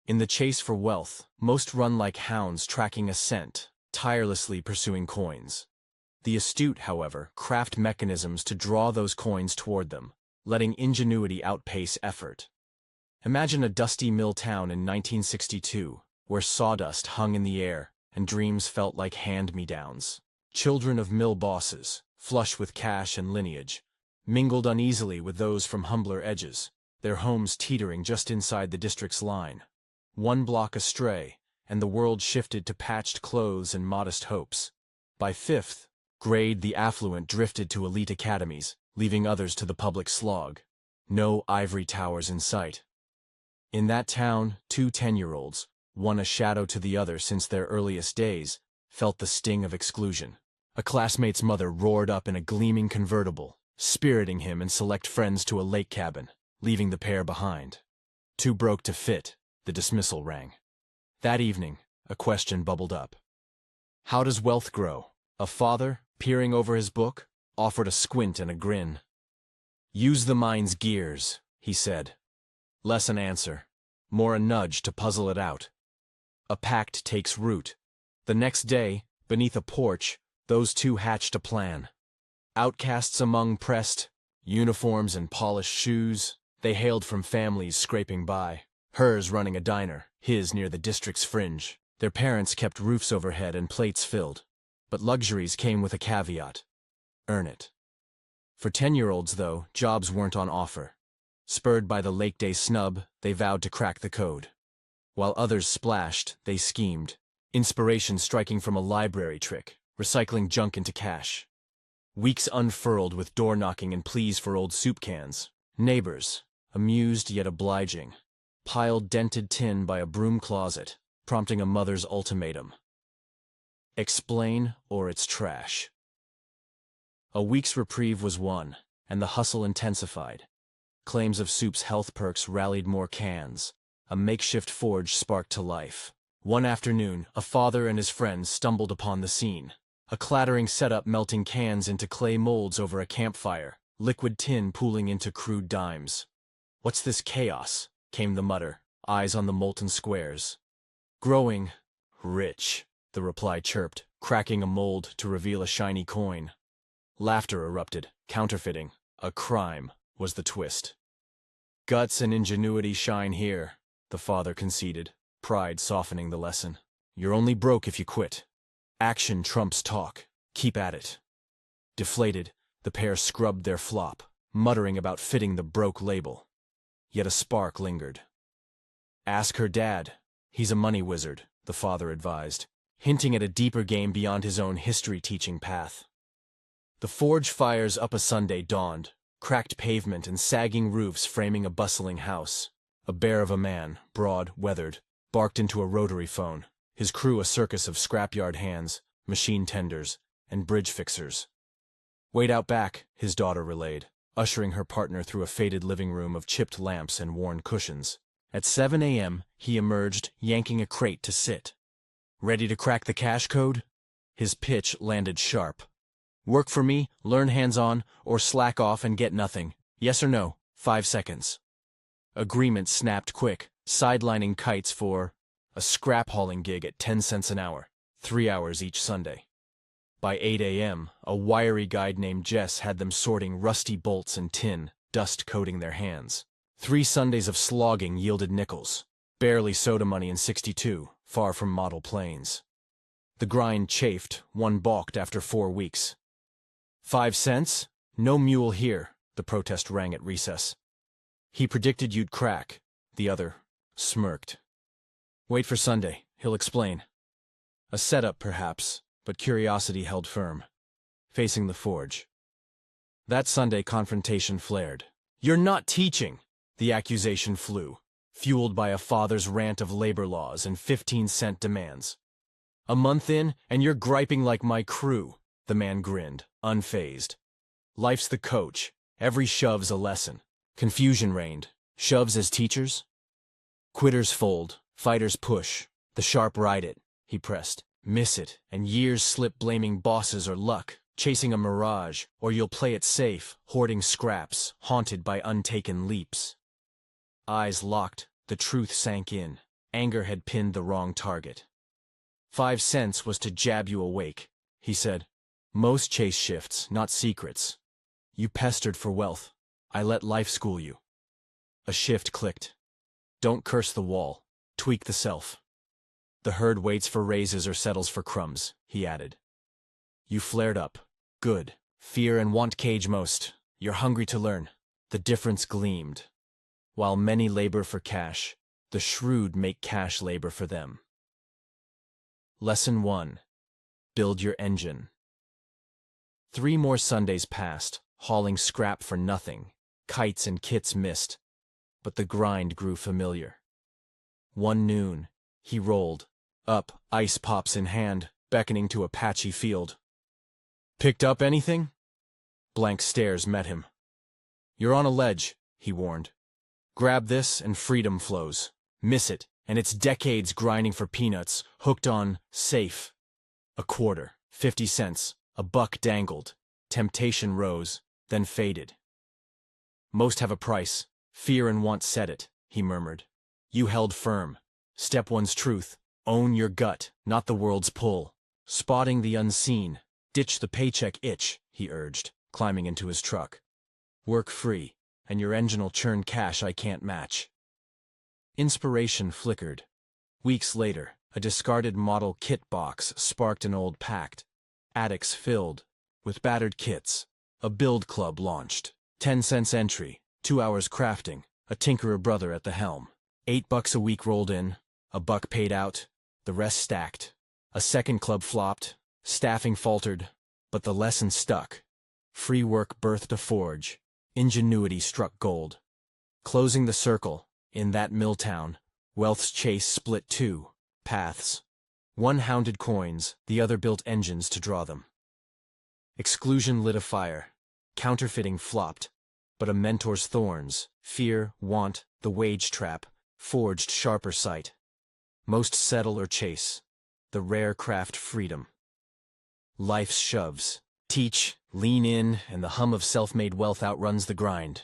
In the chase for wealth, most run like hounds tracking a scent, tirelessly pursuing coins. The astute, however, craft mechanisms to draw those coins toward them, letting ingenuity outpace effort. Imagine a dusty mill town in 1962, where sawdust hung in the air and dreams felt like hand-me-downs. Children of mill bosses, flush with cash and lineage, mingled uneasily with those from humbler edges, their homes teetering just inside the district's line. One block astray, and the world shifted to patched clothes and modest hopes. By fifth grade, the affluent drifted to elite academies, leaving others to the public slog. No ivory towers in sight. In that town, 2 10-year-olds, one a shadow to the other since their earliest days, felt the sting of exclusion. A classmate's mother roared up in a gleaming convertible, spiriting him and select friends to a lake cabin, leaving the pair behind. Too broke to fit, the dismissal rang. That evening, a question bubbled up. How does wealth grow? A father, peering over his book, offered a squint and a grin. Use the mind's gears, he said. Less an answer, more a nudge to puzzle it out. A pact takes root. The next day, beneath a porch, those two hatched a plan. Outcasts among pressed uniforms and polished shoes, they hailed from families scraping by. Hers running a diner, his near the district's fringe. Their parents kept roofs overhead and plates filled. But luxuries came with a caveat. Earn it. For 10-year-olds, though, jobs weren't on offer. Spurred by the Lake Day snub, they vowed to crack the code. While others splashed, they schemed. Inspiration striking from a library trick, recycling junk into cash. Weeks unfurled with door-knocking and pleas for old soup cans. Neighbors, amused yet obliging. Piled dented tin by a broom closet, prompting a mother's ultimatum. Explain or it's trash. A week's reprieve was won, and the hustle intensified. Claims of soup's health perks rallied more cans. A makeshift forge sparked to life. One afternoon, a father and his friends stumbled upon the scene. A clattering setup melting cans into clay molds over a campfire, liquid tin pooling into crude dimes. What's this chaos? Came the mutter, eyes on the molten squares. Growing rich, the reply chirped, cracking a mold to reveal a shiny coin. Laughter erupted, counterfeiting. A crime was the twist. Guts and ingenuity shine here, the father conceded, pride softening the lesson. You're only broke if you quit. Action trumps talk. Keep at it. Deflated, the pair scrubbed their flop, muttering about fitting the broke label. Yet a spark lingered. Ask her dad. He's a money wizard, the father advised, hinting at a deeper game beyond his own history-teaching path. The forge fires up a Sunday dawned, cracked pavement and sagging roofs framing a bustling house. A bear of a man, broad, weathered, barked into a rotary phone, his crew a circus of scrapyard hands, machine tenders, and bridge fixers. Wait out back, his daughter relayed, ushering her partner through a faded living room of chipped lamps and worn cushions. At 7 a.m., he emerged, yanking a crate to sit. Ready to crack the cash code? His pitch landed sharp. Work for me, learn hands-on, or slack off and get nothing. Yes or no? 5 seconds. Agreement snapped quick, sidelining kites for a scrap-hauling gig at 10 cents an hour, 3 hours each Sunday. By 8 a.m., a wiry guide named Jess had them sorting rusty bolts and tin, dust coating their hands. 3 Sundays of slogging yielded nickels. Barely soda money in 62, far from model planes. The grind chafed, one balked after 4 weeks. 5 cents? No mule here, the protest rang at recess. He predicted you'd crack, the other smirked. Wait for Sunday, he'll explain. A setup, perhaps, but curiosity held firm. Facing the forge. That Sunday confrontation flared. You're not teaching! The accusation flew, fueled by a father's rant of labor laws and 15-cent demands. A month in, and you're griping like my crew, the man grinned, unfazed. Life's the coach, every shove's a lesson. Confusion reigned. Shoves as teachers? Quitters fold, fighters push, the sharp ride it, he pressed. Miss it, and years slip blaming bosses or luck, chasing a mirage, or you'll play it safe, hoarding scraps, haunted by untaken leaps. Eyes locked, the truth sank in. Anger had pinned the wrong target. 5 cents was to jab you awake, he said. Most chase shifts, not secrets. You pestered for wealth. I let life school you. A shift clicked. Don't curse the wall. Tweak the self. The herd waits for raises or settles for crumbs, he added. You flared up. Good. Fear and want cage most. You're hungry to learn. The difference gleamed. While many labor for cash, the shrewd make cash labor for them. Lesson 1. Build your engine. 3 more Sundays passed, hauling scrap for nothing. Kites and kits missed, but the grind grew familiar. One noon, he rolled, up, ice pops in hand, beckoning to a patchy field. Picked up anything? Blank stares met him. You're on a ledge, he warned. Grab this and freedom flows. Miss it, and it's decades grinding for peanuts, hooked on safe. A quarter, 50 cents, a buck dangled. Temptation rose, then faded. Most have a price. Fear and want set it, he murmured. You held firm. Step 1's truth. Own your gut, not the world's pull. Spotting the unseen. Ditch the paycheck itch, he urged, climbing into his truck. Work free, and your engine'll churn cash I can't match. Inspiration flickered. Weeks later, a discarded model kit box sparked an old pact. Attics filled with battered kits. A build club launched. 10 cents entry, 2 hours crafting, a tinkerer brother at the helm. $8 a week rolled in, a buck paid out, the rest stacked. A second club flopped, staffing faltered, but the lesson stuck. Free work birthed a forge. Ingenuity struck gold. Closing the circle, in that mill town, wealth's chase split 2 paths. One hounded coins, the other built engines to draw them. Exclusion lit a fire. Counterfeiting flopped, but a mentor's thorns, fear, want, the wage trap, forged sharper sight. Most settle or chase, the rare craft freedom. Life's shoves. Teach, lean in, and the hum of self-made wealth outruns the grind.